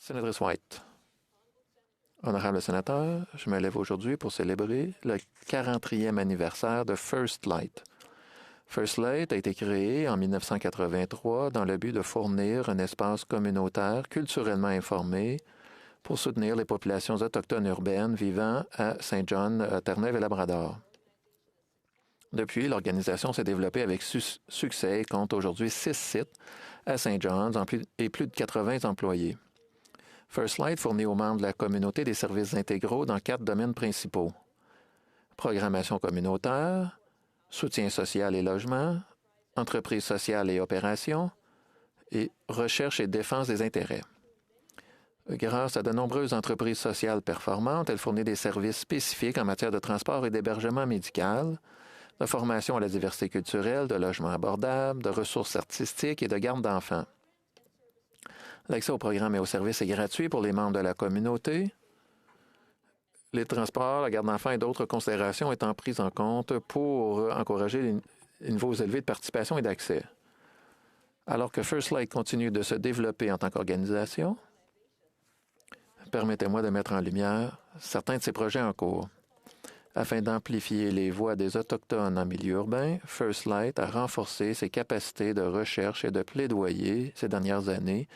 Sénatrice White. Honorable sénateur, je me lève aujourd'hui pour célébrer le 40e anniversaire de First Light. First Light a été créé en 1983 dans le but de fournir un espace communautaire culturellement informé pour soutenir les populations autochtones urbaines vivant à Saint John, Terre-Neuve et Labrador. Depuis, l'organisation s'est développée avec succès et compte aujourd'hui 6 sites à Saint John's et plus de 80 employés. First Light fournit aux membres de la communauté des services intégraux dans 4 domaines principaux. Programmation communautaire, soutien social et logement, entreprise sociale et opérations, et recherche et défense des intérêts. Grâce à de nombreuses entreprises sociales performantes, elle fournit des services spécifiques en matière de transport et d'hébergement médical, de formation à la diversité culturelle, de logement abordable, de ressources artistiques et de garde d'enfants. L'accès au programme et aux services est gratuit pour les membres de la communauté. Les transports, la garde d'enfants et d'autres considérations étant prises en compte pour encourager les niveaux élevés de participation et d'accès. Alors que First Light continue de se développer en tant qu'organisation, permettez-moi de mettre en lumière certains de ses projets en cours. Afin d'amplifier les voix des Autochtones en milieu urbain, First Light a renforcé ses capacités de recherche et de plaidoyer ces dernières années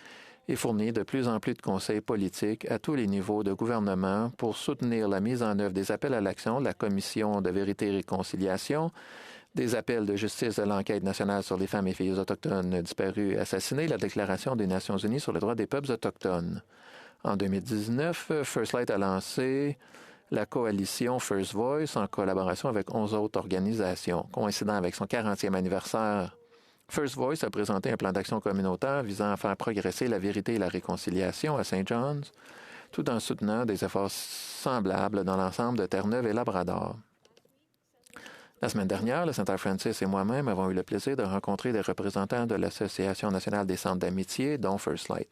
et fournit de plus en plus de conseils politiques à tous les niveaux de gouvernement pour soutenir la mise en œuvre des appels à l'action de la Commission de vérité et réconciliation, des appels de justice de l'enquête nationale sur les femmes et filles autochtones disparues et assassinées, la Déclaration des Nations unies sur les droits des peuples autochtones. En 2019, First Light a lancé la coalition First Voice en collaboration avec 11 autres organisations. Coïncidant avec son 40e anniversaire, First Voice a présenté un plan d'action communautaire visant à faire progresser la vérité et la réconciliation à Saint John's, tout en soutenant des efforts semblables dans l'ensemble de Terre-Neuve et Labrador. La semaine dernière, le sénateur Francis et moi-même avons eu le plaisir de rencontrer des représentants de l'Association nationale des centres d'amitié, dont First Light.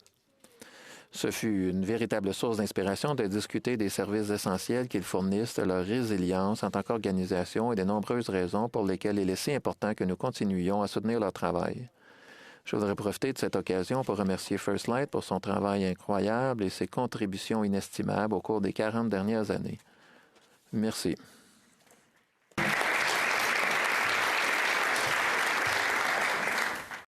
Ce fut une véritable source d'inspiration de discuter des services essentiels qu'ils fournissent, de leur résilience en tant qu'organisation et des nombreuses raisons pour lesquelles il est si important que nous continuions à soutenir leur travail. Je voudrais profiter de cette occasion pour remercier First Light pour son travail incroyable et ses contributions inestimables au cours des 40 dernières années. Merci.